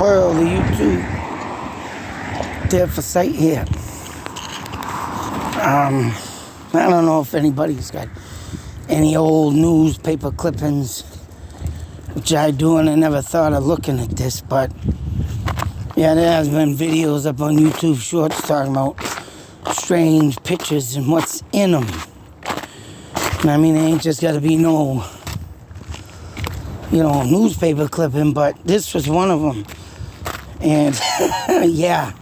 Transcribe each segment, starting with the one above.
world of YouTube there for sight here. I don't know if anybody's got any old newspaper clippings, which I do, and I never thought of looking at this, but yeah, there has been videos up on YouTube Shorts talking about strange pictures and what's in them. And I mean, it ain't just got to be no, newspaper clipping, but this was one of them. And yeah,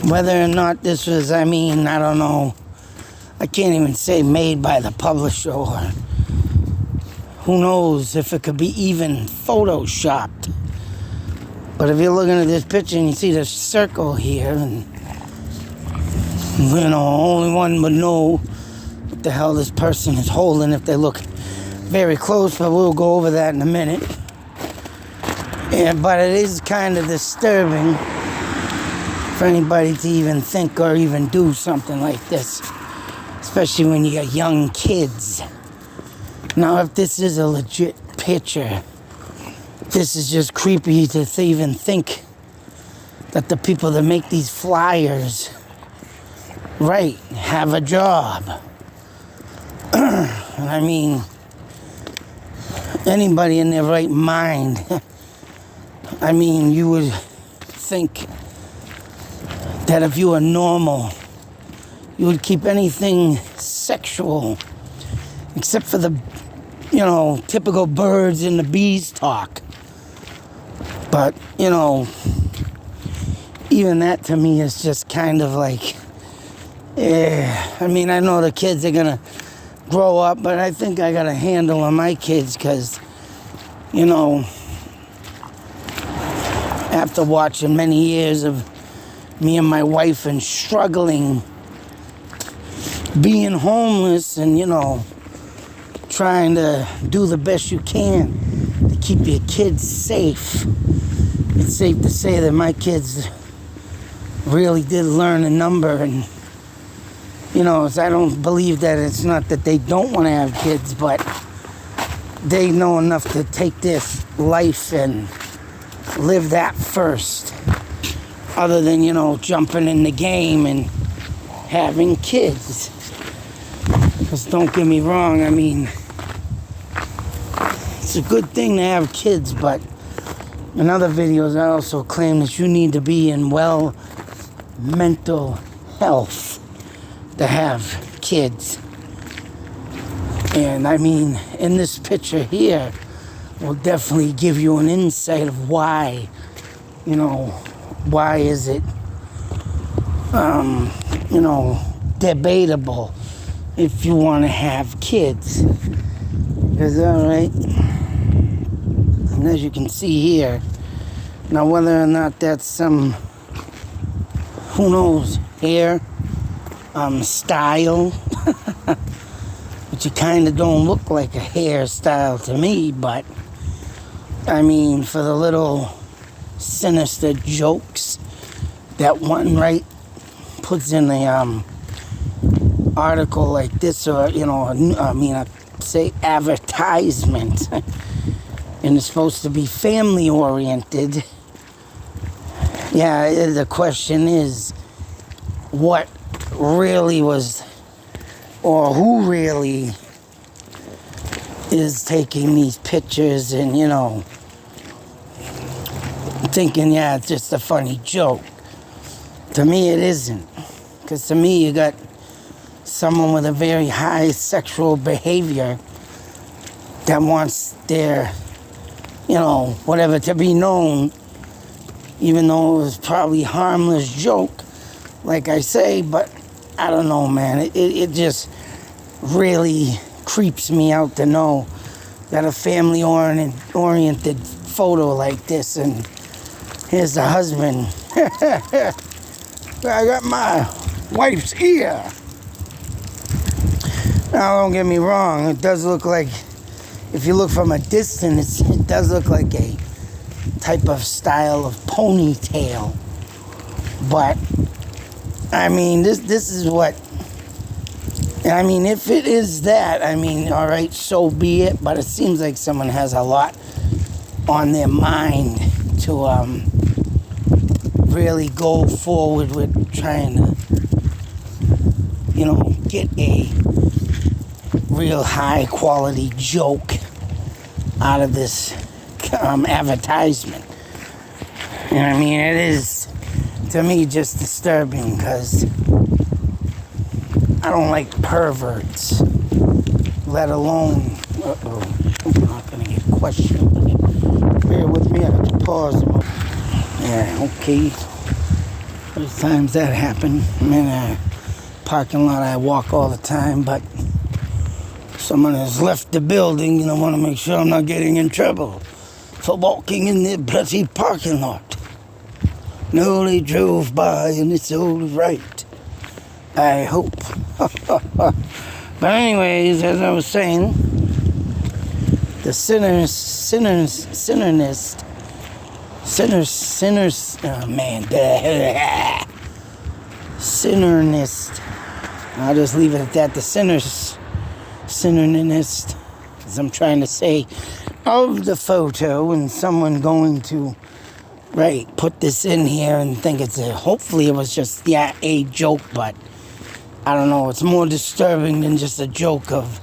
whether or not this was, I don't know. I can't even say made by the publisher, or who knows if it could be even photoshopped. But if you're looking at this picture and you see the circle here, and only one would know what the hell this person is holding if they look very close, but we'll go over that in a minute. Yeah, but it is kind of disturbing for anybody to even think or even do something like this, especially when you got young kids. Now, if this is a legit picture, this is just creepy to even think that the people that make these flyers, have a job. And I mean, anybody in their right mind, you would think that if you were normal, you would keep anything sexual, except for the, typical birds and the bees talk. But, even that to me is just kind of like, I know the kids are going to grow up, but I think I got a handle on my kids because, after watching many years of me and my wife and struggling, being homeless and, trying to do the best you can to keep your kids safe. It's safe to say that my kids really did learn a number, and, I don't believe that it's not that they don't want to have kids, but they know enough to take this life and live that first, other than, jumping in the game and having kids. Because don't get me wrong, it's a good thing to have kids, but in other videos I also claim that you need to be in mental health to have kids. And in this picture here will definitely give you an insight of why, why is it, debatable if you want to have kids. Because, alright, and as you can see here, now whether or not that's some, who knows, hair, style, which it kind of don't look like a hairstyle to me, but, for the little sinister jokes that one, puts in the, article like this, or, say advertisement, and it's supposed to be family oriented. Yeah, the question is, what really was, or who really is taking these pictures and, thinking, yeah, it's just a funny joke. To me, it isn't. Because to me, you got someone with a very high sexual behavior that wants their, whatever to be known, even though it was probably a harmless joke, like I say, but I don't know, man. It just really creeps me out to know that a family-oriented photo like this, and here's the husband. I got my wife's ear. Now, don't get me wrong. It does look like, if you look from a distance, it does look like a type of style of ponytail. But, this is what, if it is that, alright, so be it. But it seems like someone has a lot on their mind to really go forward with trying to, get a real high quality joke out of this advertisement. You know what I mean? It is, to me, just disturbing because I don't like perverts, let alone, I'm not going to get questioned. Bear with me, I have to pause. Yeah, okay. There's times that happen. I'm in a parking lot I walk all the time, but someone has left the building and I want to make sure I'm not getting in trouble for walking in the bloody parking lot. No, they drove by and it's all right. I hope. But anyways, as I was saying, the sinnernist, I'll just leave it at that, the sinnernist, as I'm trying to say, of the photo, and someone going to, put this in here and think hopefully it was just, a joke, but I don't know, it's more disturbing than just a joke of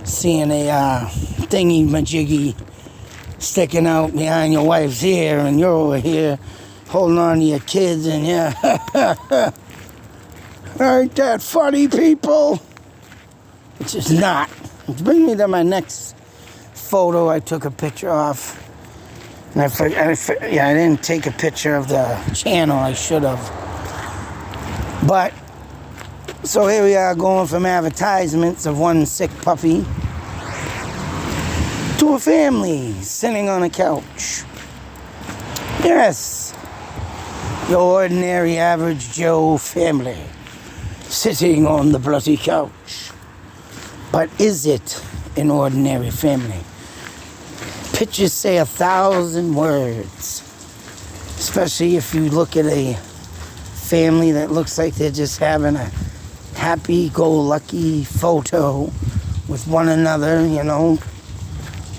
seeing a thingy-majiggy sticking out behind your wife's ear and you're over here holding on to your kids and ain't that funny, people? Which is not. Which brings me to my next photo I took a picture of. And I didn't take a picture of the channel, I should have. But, so here we are going from advertisements of one sick puppy to a family sitting on a couch. Yes, your ordinary average Joe family sitting on the bloody couch. But is it an ordinary family? Pictures say 1,000 words, especially if you look at a family that looks like they're just having a happy-go-lucky photo with one another, A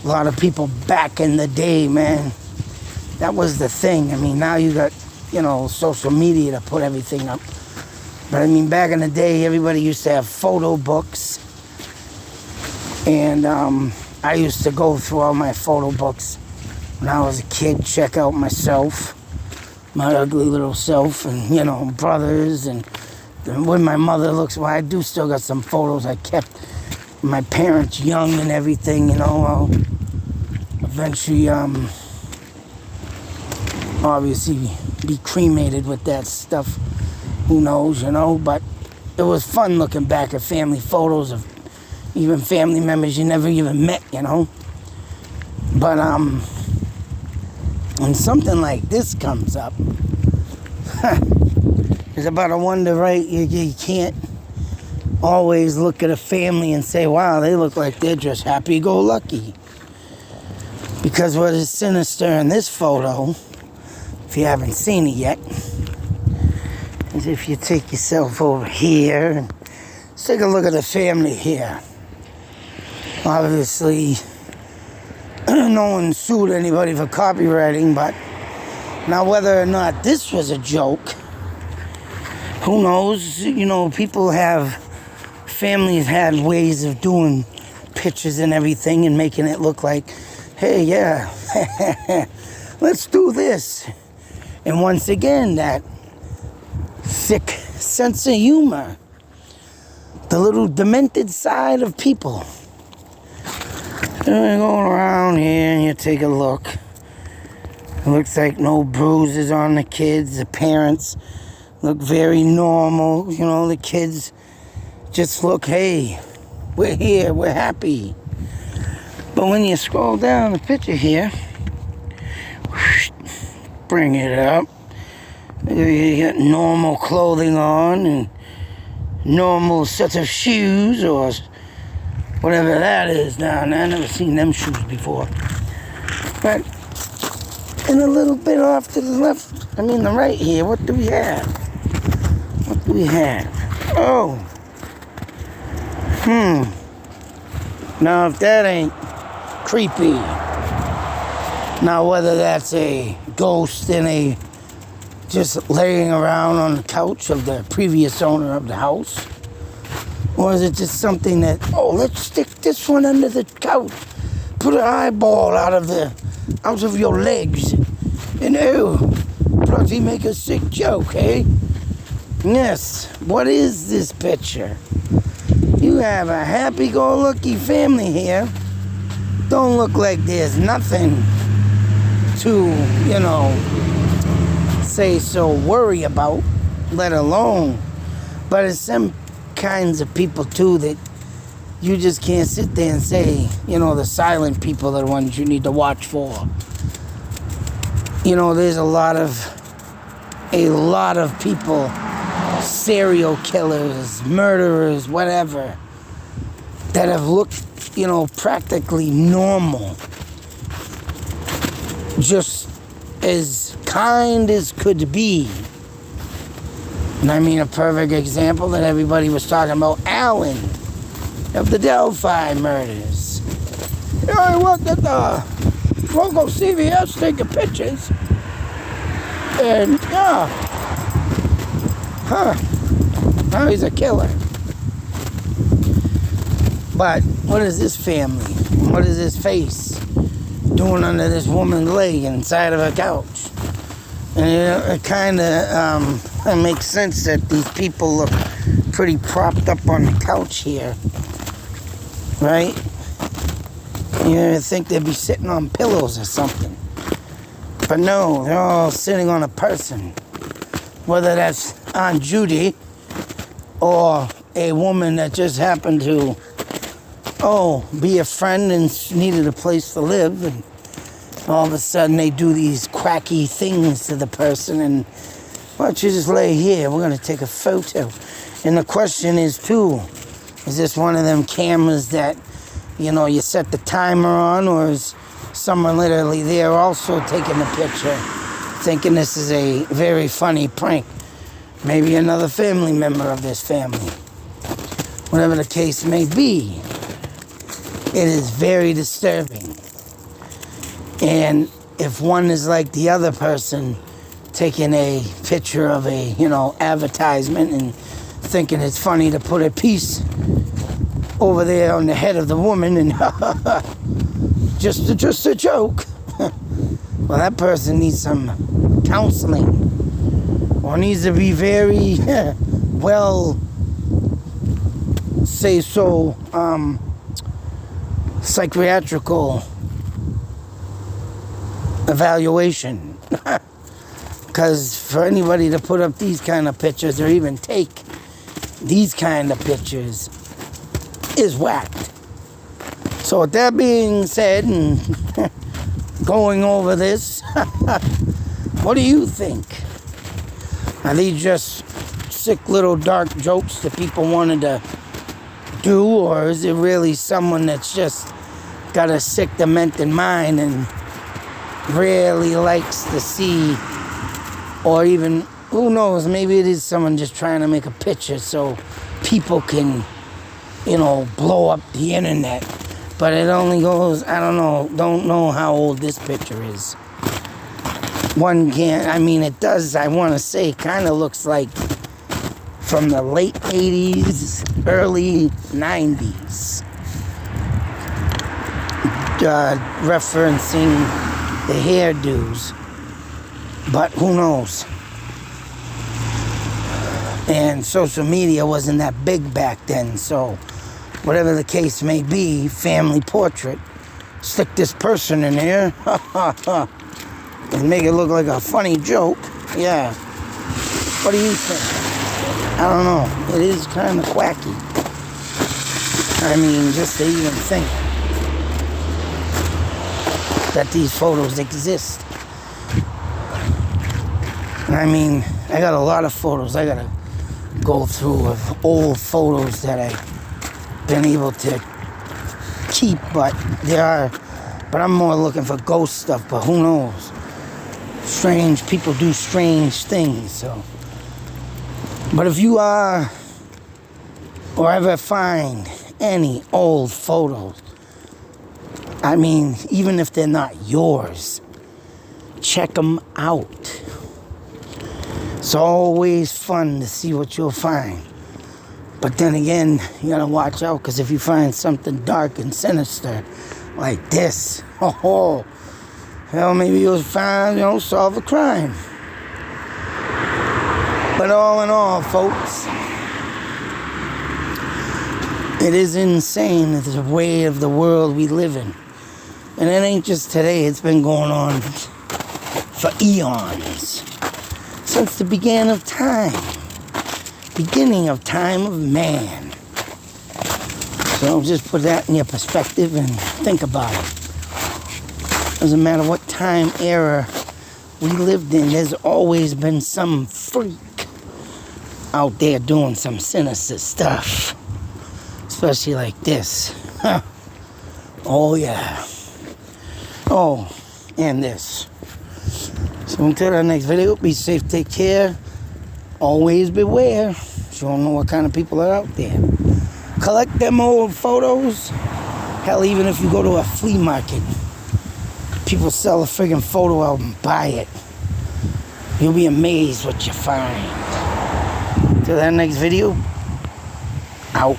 lot of people back in the day, man, that was the thing. I mean, now you got, social media to put everything up. But I mean, back in the day, everybody used to have photo books. And I used to go through all my photo books when I was a kid, check out myself, my ugly little self, and, brothers, and when my mother looks, well, I do still got some photos I kept. My parents young and everything, I'll eventually, obviously be cremated with that stuff. Who knows, but it was fun looking back at family photos of even family members you never even met, But, when something like this comes up, it's about a wonder, right? You can't always look at a family and say, wow, they look like they're just happy-go-lucky. Because what is sinister in this photo, if you haven't seen it yet, is if you take yourself over here and let's take a look at the family here. Obviously, no one sued anybody for copywriting, but now whether or not this was a joke, who knows? Families had ways of doing pictures and everything and making it look like, hey, yeah, let's do this. And once again, that sick sense of humor, the little demented side of people. Going around here and you take a look. It looks like no bruises on the kids. The parents look very normal. The kids just look, hey, we're here, we're happy. But when you scroll down the picture here, bring it up. You got normal clothing on and normal sets of shoes or whatever that is down there. I've never seen them shoes before. But and a little bit off to the left, the right here, what do we have? Oh. Now if that ain't creepy. Now, whether that's a ghost in a just laying around on the couch of the previous owner of the house, or is it just something that, oh, let's stick this one under the couch, put an eyeball out of your legs, and plus he make a sick joke, eh? Yes, what is this picture? You have a happy-go-lucky family here. Don't look like there's nothing to, say so worry about, let alone. But it's some kinds of people too that you just can't sit there and say, the silent people are the ones you need to watch for. There's a lot of people, serial killers, murderers, whatever, that have looked, practically normal. Just as kind as could be. And I mean, a perfect example that everybody was talking about, Alan of the Delphi murders. I worked at the local CVS taking pictures. And, now he's a killer. But what is this family? What is this face doing under this woman's leg inside of a couch? And it kind of makes sense that these people look pretty propped up on the couch here, right? You think they'd be sitting on pillows or something. But no, they're all sitting on a person. Whether that's Aunt Judy or a woman that just happened to, be a friend and needed a place to live, and all of a sudden they do these quacky things to the person, and why don't you just lay here? We're going to take a photo. And the question is, too, is this one of them cameras that, you set the timer on, or is someone literally there also taking the picture, thinking this is a very funny prank? Maybe another family member of this family. Whatever the case may be, it is very disturbing. And if one is like the other person, taking a picture of a, advertisement and thinking it's funny to put a piece over there on the head of the woman and just a joke. Well, that person needs some counseling, or needs to be very well, say so, psychiatrical evaluation. Because for anybody to put up these kind of pictures or even take these kind of pictures is whacked. So with that being said, and going over this, what do you think? Are these just sick little dark jokes that people wanted to do, or is it really someone that's just got a sick, demented mind and really likes to see, or even, who knows, maybe it is someone just trying to make a picture so people can, blow up the internet. But it only goes, don't know how old this picture is. One can't, it does, I want to say, kind of looks like from the late 80s, early 90s. Referencing the hairdos. But who knows? And social media wasn't that big back then, so whatever the case may be, family portrait, stick this person in here and make it look like a funny joke. Yeah. What do you think? I don't know. It is kind of quacky. Just to even think that these photos exist. I got a lot of photos I gotta go through of old photos that I've been able to keep, but I'm more looking for ghost stuff, but who knows? Strange people do strange things, so. But if you are, or ever find any old photos, even if they're not yours, check them out. It's always fun to see what you'll find. But then again, you gotta watch out, because if you find something dark and sinister like this, hell, maybe you'll find, solve a crime. But all in all, folks, it is insane, the way of the world we live in. And it ain't just today, it's been going on for eons. Since the beginning of time of man. So just put that in your perspective and think about it. Doesn't matter what time era we lived in, there's always been some freak out there doing some sinister stuff. Especially like this. Oh yeah. Oh, and this. So until the next video, be safe, take care. Always beware. You don't know what kind of people are out there. Collect them old photos. Hell, even if you go to a flea market, people sell a friggin' photo album, buy it. You'll be amazed what you find. Till that next video, out.